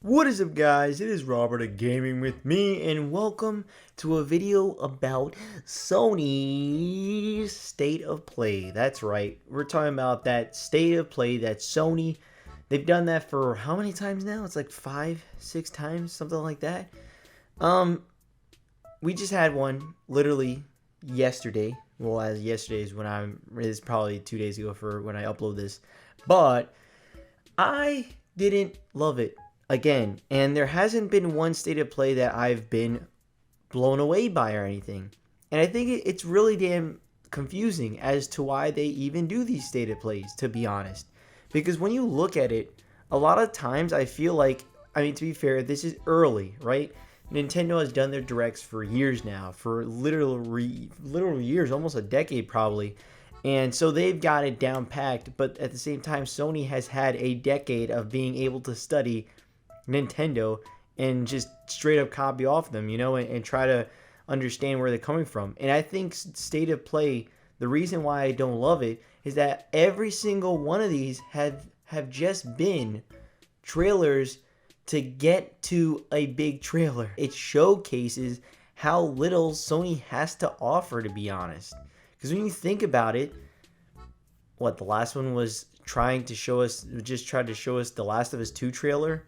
What is up, guys? It is Robert of Gaming with Me, and welcome to a video about Sony's State of Play. That's right, we're talking about that State of Play that Sony, they've done that for how many times now? It's like 5, 6 times, something like that. We just had one literally yesterday. Well, as yesterday is when it's probably 2 days ago for when I upload this, but I didn't love it again, and there hasn't been one state of play that I've been blown away by or anything. And I think it's really damn confusing as to why they even do these state of plays, to be honest. Because when you look at it, a lot of times I feel like, I mean, to be fair, this is early, right? Nintendo has done their directs for years now, for literal years, almost a decade probably. And so they've got it down packed, but at the same time, Sony has had a decade of being able to study Nintendo and just straight up copy off them, and try to understand where they're coming from. And I think State of Play, the reason why I don't love it is that every single one of these have just been trailers to get to a big trailer. It showcases how little Sony has to offer, to be honest. Because when you think about it, the last one was tried to show us the Last of Us 2 trailer.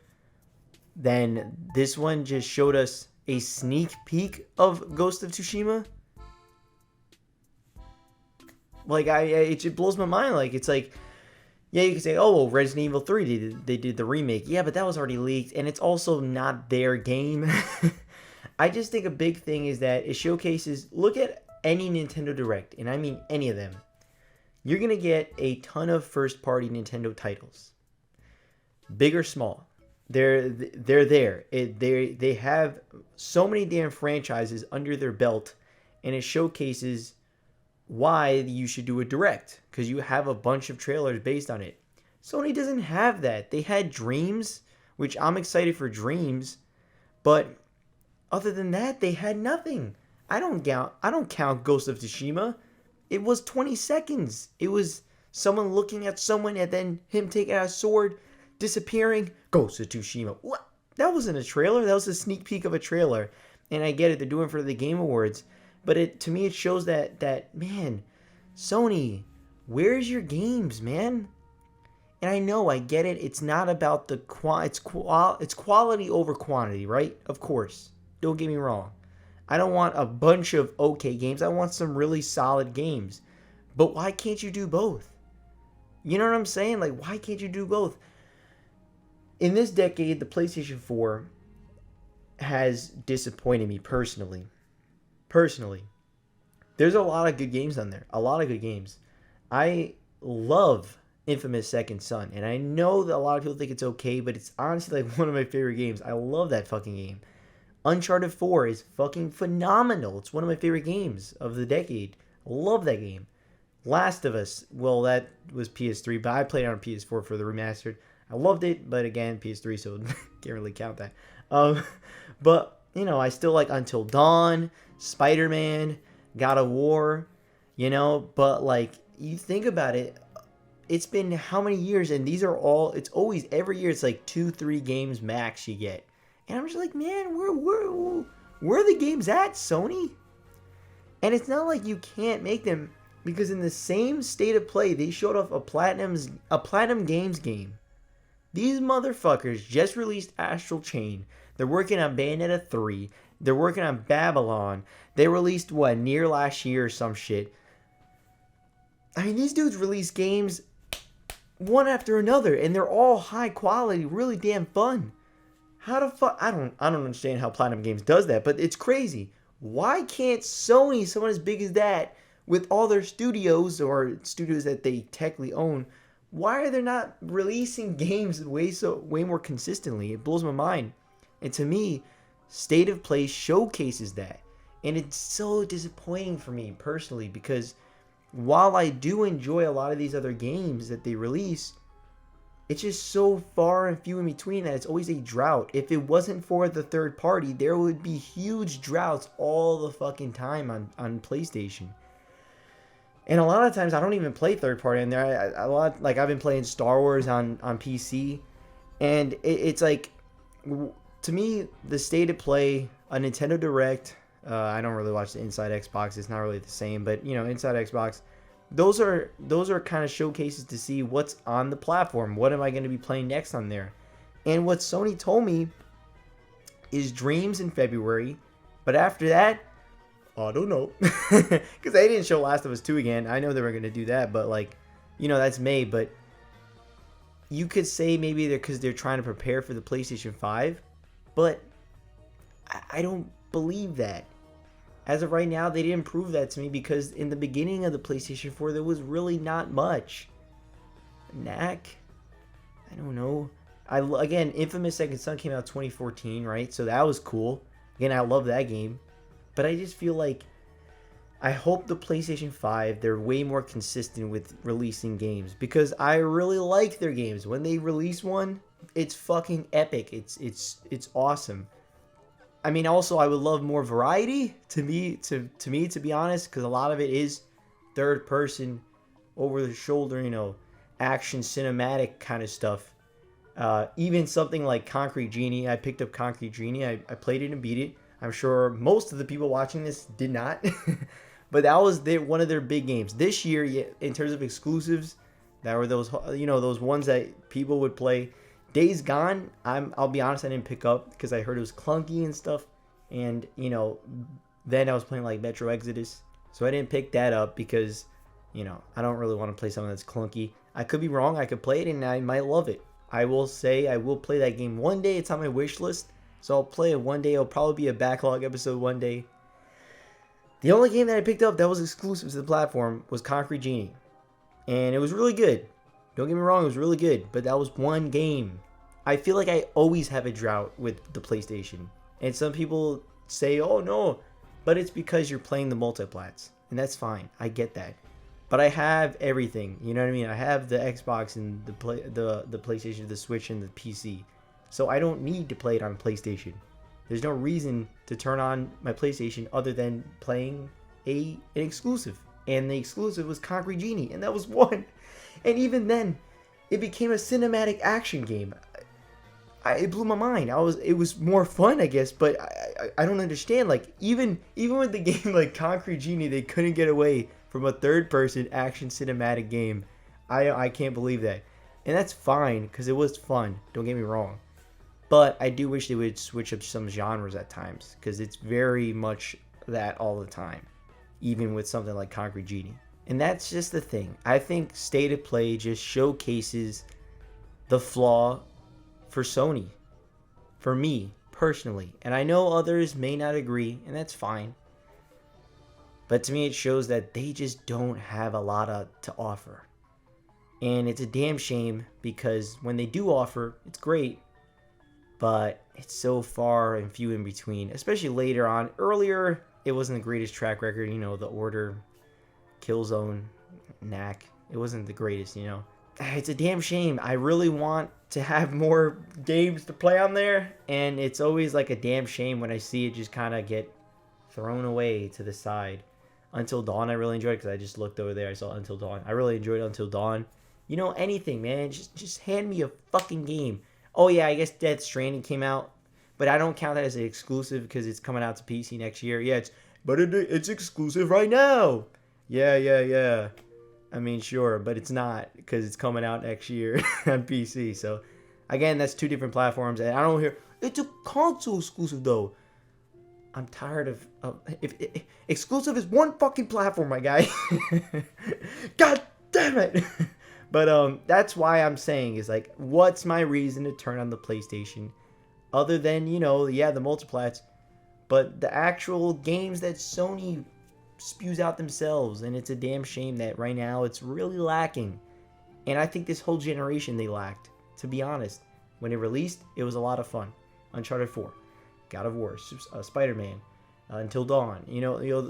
Then this one just showed us a sneak peek of Ghost of Tsushima. It just blows my mind. It's like, yeah, you can say, oh, well, Resident Evil 3, they did the remake. Yeah, but that was already leaked, and it's also not their game. I just think a big thing is that it showcases, look at any Nintendo Direct, and I mean any of them. You're going to get a ton of first-party Nintendo titles. Big or small. They're there. They have so many damn franchises under their belt, and it showcases why you should do a direct, because you have a bunch of trailers based on it. Sony doesn't have that. They had Dreams, which I'm excited for Dreams, but other than that, they had nothing. I don't count Ghost of Tsushima. It was 20 seconds. It was someone looking at someone and then him taking out a sword, disappearing. Ghost of Tsushima. What? That wasn't a trailer. That was a sneak peek of a trailer. And I get it. They're doing it for the Game Awards. But to me, it shows that man, Sony, where's your games, man? And I know, I get it. It's not about the it's quality over quantity, right? Of course. Don't get me wrong. I don't want a bunch of okay games. I want some really solid games. But why can't you do both? You know what I'm saying? Why can't you do both? In this decade, the PlayStation 4 has disappointed me personally. There's a lot of good games on there. A lot of good games. I love Infamous Second Son, and I know that a lot of people think it's okay, but it's honestly one of my favorite games. I love that fucking game. Uncharted 4 is fucking phenomenal. It's one of my favorite games of the decade. I love that game. Last of Us, well, that was PS3, but I played it on PS4 for the remastered. I loved it, but again, PS3, so can't really count that. But, I still like Until Dawn, Spider-Man, God of War, but you think about it, it's been how many years, and these are all, it's always, every year it's like 2-3 games max you get. And I'm just like, man, where are the games at, Sony? And it's not like you can't make them, because in the same State of Play, they showed off a Platinum Games game. These motherfuckers just released Astral Chain. They're working on Bayonetta 3. They're working on Babylon. They released, Near last year or some shit. I mean, these dudes release games one after another, and they're all high quality, really damn fun. How the fuck? I don't understand how Platinum Games does that, but it's crazy. Why can't Sony, someone as big as that, with all their studios or studios that they technically own, why are they not releasing games way more consistently? It blows my mind. And to me, State of Play showcases that. And it's so disappointing for me personally, because while I do enjoy a lot of these other games that they release, it's just so far and few in between that it's always a drought. If it wasn't for the third party, there would be huge droughts all the fucking time on PlayStation. And a lot of times I don't even play third party in there. I've been playing Star Wars on PC, and it's like to me, the state of play, a Nintendo Direct. I don't really watch the Inside Xbox. It's not really the same, but Inside Xbox. Those are kind of showcases to see what's on the platform. What am I going to be playing next on there? And what Sony told me is Dreams in February, but after that, I don't know, because they didn't show Last of Us 2 again. I know they were going to do that, but that's May. But you could say maybe because they're trying to prepare for the PlayStation 5, but I don't believe that. As of right now, they didn't prove that to me, because in the beginning of the PlayStation 4, there was really not much. Knack? I don't know. Again, Infamous Second Son came out 2014, right? So that was cool. Again, I love that game. But I just feel like, I hope the PlayStation 5, they're way more consistent with releasing games, because I really like their games. When they release one, it's fucking epic. It's awesome. I mean, also, I would love more variety, to me, to be honest, because a lot of it is third person, over the shoulder, action, cinematic kind of stuff. Even something like Concrete Genie. I picked up Concrete Genie. I played it and beat it. I'm sure most of the people watching this did not. But that was one of their big games. This year, in terms of exclusives, that were those ones that people would play. Days Gone, I'll be honest, I didn't pick up because I heard it was clunky and stuff. And, then I was playing like Metro Exodus. So I didn't pick that up because, I don't really want to play something that's clunky. I could be wrong. I could play it and I might love it. I will say I will play that game one day. It's on my wish list. So I'll play it one day. It'll probably be a backlog episode one day. The only game that I picked up that was exclusive to the platform was Concrete Genie. And it was really good. Don't get me wrong, it was really good. But that was one game. I feel like I always have a drought with the PlayStation. And some people say, oh no. But it's because you're playing the multiplats. And that's fine. I get that. But I have everything. You know what I mean? I have the Xbox and the PlayStation, the Switch, and the PC. So I don't need to play it on PlayStation. There's no reason to turn on my PlayStation other than playing an exclusive. And the exclusive was Concrete Genie. And that was one. And even then, it became a cinematic action game. It blew my mind. It was more fun, I guess, but I don't understand. Like, even with the game like Concrete Genie, they couldn't get away from a third-person action cinematic game. I can't believe that. And that's fine, because it was fun. Don't get me wrong. But I do wish they would switch up some genres at times, because it's very much that all the time, even with something like Concrete Genie. And that's just the thing. I think State of Play just showcases the flaw for Sony, for me personally. And I know others may not agree, and that's fine. But to me, it shows that they just don't have a lot to offer. And it's a damn shame, because when they do offer, it's great. But it's so far and few in between, especially later on. Earlier, it wasn't the greatest track record. The Order, Killzone, Knack. It wasn't the greatest, It's a damn shame. I really want to have more games to play on there. And it's always like a damn shame when I see it just kind of get thrown away to the side. Until Dawn, I really enjoyed, because I just looked over there. I saw Until Dawn. I really enjoyed Until Dawn. Anything, man. Just hand me a fucking game. Oh, yeah, I guess Death Stranding came out. But I don't count that as an exclusive, because it's coming out to PC next year. Yeah, it's exclusive right now. Yeah. I mean, sure, but it's not, because it's coming out next year on PC. So, again, that's two different platforms. And I don't hear, it's a console exclusive, though. I'm tired of if exclusive is one fucking platform, my guy. God damn it. But that's why I'm saying is like, what's my reason to turn on the PlayStation other than, the multiplats, but the actual games that Sony spews out themselves. And it's a damn shame that right now it's really lacking. And I think this whole generation they lacked, to be honest. When it released, it was a lot of fun. Uncharted 4. God of War, Spider-Man, Until Dawn.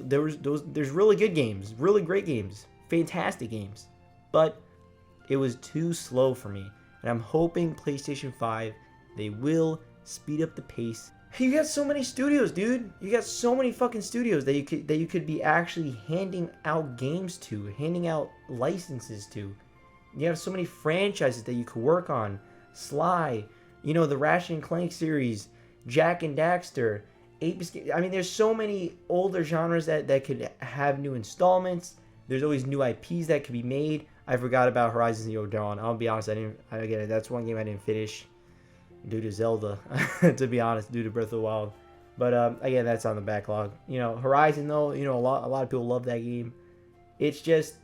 There's really good games, really great games, fantastic games, but it was too slow for me. And I'm hoping PlayStation 5, they will speed up the pace. You got so many studios, dude. You got so many fucking studios that you could be actually handing out games to, handing out licenses to. You have so many franchises that you could work on. Sly, You know, the Ratchet and Clank series, Jack and Daxter, I mean, there's so many older genres that could have new installments. There's always new IPs that could be made. I forgot about Horizon Zero Dawn. I'll be honest, that's one game I didn't finish due to Zelda, to be honest, due to Breath of the Wild. But again, that's on the backlog. You know, Horizon though, you know, a lot of people love that game. It's just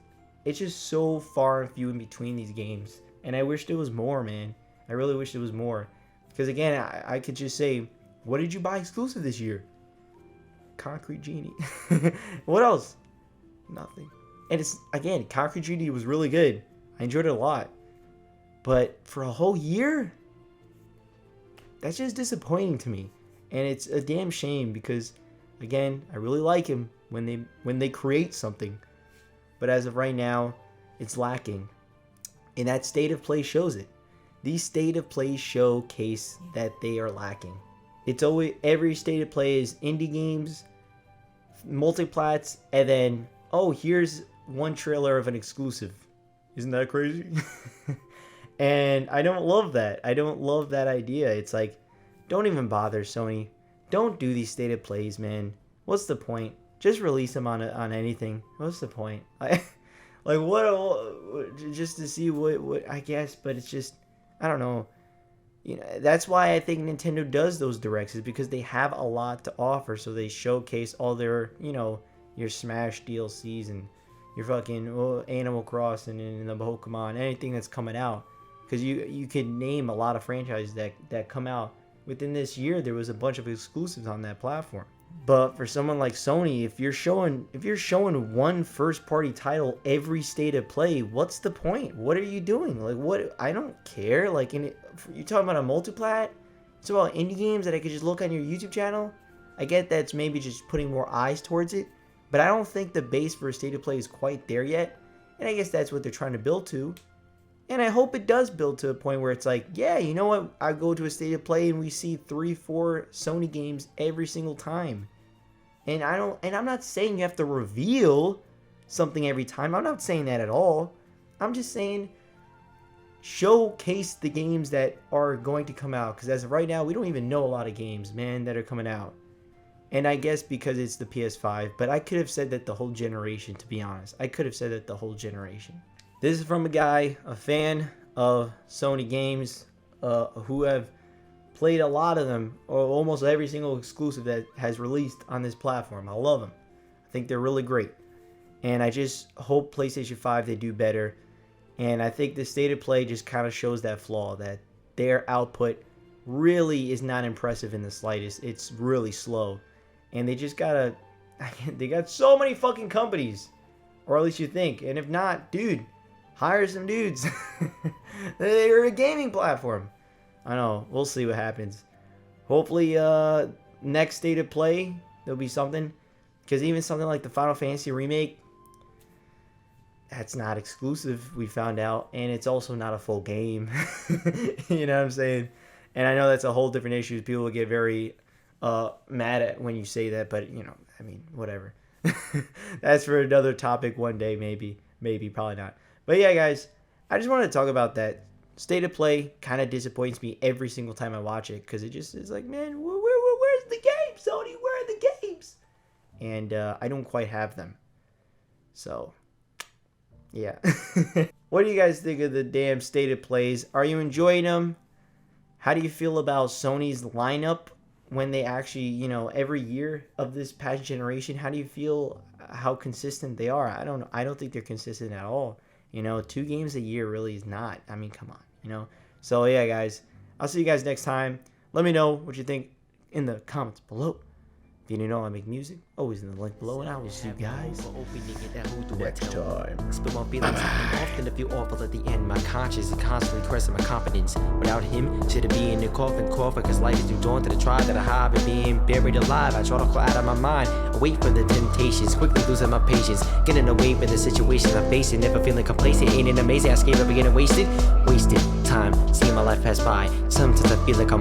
so far and few in between these games, and I wish there was more, man. I really wish there was more, because again, I could just say, what did you buy exclusive this year? Concrete Genie. What else? Nothing. And it's, again, Concrete Genie was really good. I enjoyed it a lot. But for a whole year, that's just disappointing to me. And it's a damn shame because, again, I really like him when they create something. But as of right now, it's lacking. And that state of play shows it. These state of play showcase that they are lacking. It's always, every state of play is indie games, multiplats, and then, oh, here's one trailer of an exclusive. Isn't that crazy? And I don't love that. I don't love that idea. It's like, don't even bother, Sony. Don't do these state of plays, man. What's the point? Just release them on anything. What's the point? Like what? Just to see what I guess, but it's just, I don't know. You know, that's why I think Nintendo does those directs, is because they have a lot to offer, so they showcase all their, you know, your Smash DLCs and your fucking Animal Crossing and the Pokemon, anything that's coming out, because you could name a lot of franchises that come out within this year. There was a bunch of exclusives on that platform. But for someone like Sony, if you're showing one first party title every state of play, what's the point? What are you doing? Like, what? I don't care. Like, you talking about a multiplat? It's about indie games that I could just look on your YouTube channel. I get that's maybe just putting more eyes towards it, but I don't think the base for a state of play is quite there yet. And I guess that's what they're trying to build to. And I hope it does build to a point where it's like, yeah, you know what? I go to a state of play and we see 3-4 Sony games every single time. And I'm not saying you have to reveal something every time. I'm not saying that at all. I'm just saying showcase the games that are going to come out. Because as of right now, we don't even know a lot of games, man, that are coming out. And I guess because it's the PS5. But I could have said that the whole generation, to be honest. I could have said that the whole generation. This is from a guy, a fan of Sony games, who have played a lot of them, or almost every single exclusive that has released on this platform. I love them. I think they're really great. And I just hope PlayStation 5, they do better. And I think the state of play just kind of shows that flaw, that their output really is not impressive in the slightest. It's really slow. And they just gotta, they got so many fucking companies. Or at least you think. And if not, dude, hire some dudes. They're a gaming platform. I know. We'll see what happens. Hopefully, next state of play, there'll be something. Because even something like the Final Fantasy remake, that's not exclusive, we found out. And it's also not a full game. You know what I'm saying? And I know that's a whole different issue. People will get very mad at when you say that. But, you know, I mean, whatever. That's for another topic one day, maybe. Maybe, probably not. But yeah, guys, I just wanted to talk about that. State of play kind of disappoints me every single time I watch it, because it just is like, man, where's the game, Sony? Where are the games? And I don't quite have them. So, yeah. What do you guys think of the damn state of plays? Are you enjoying them? How do you feel about Sony's lineup when they actually, you know, every year of this past generation? How do you feel how consistent they are? I don't know. I don't think they're consistent at all. You know, 2 games a year really is not. I mean, come on, you know. So, yeah, guys, I'll see you guys next time. Let me know what you think in the comments below. If you didn't know I make music, always in the link below, and I will see you guys next time. Split my feelings, and often I feel awful at the end. My conscience is constantly pressing my confidence. Without him, should it be in the coffin, cause life is too daunting to try that I hide and being buried alive. I try to cry out of my mind, away from the temptations, quickly losing my patience, getting away from the situations I'm facing, never feeling complacent. Ain't it amazing? I escape up and getting wasted time, seeing my life pass by. Sometimes I feel like I'm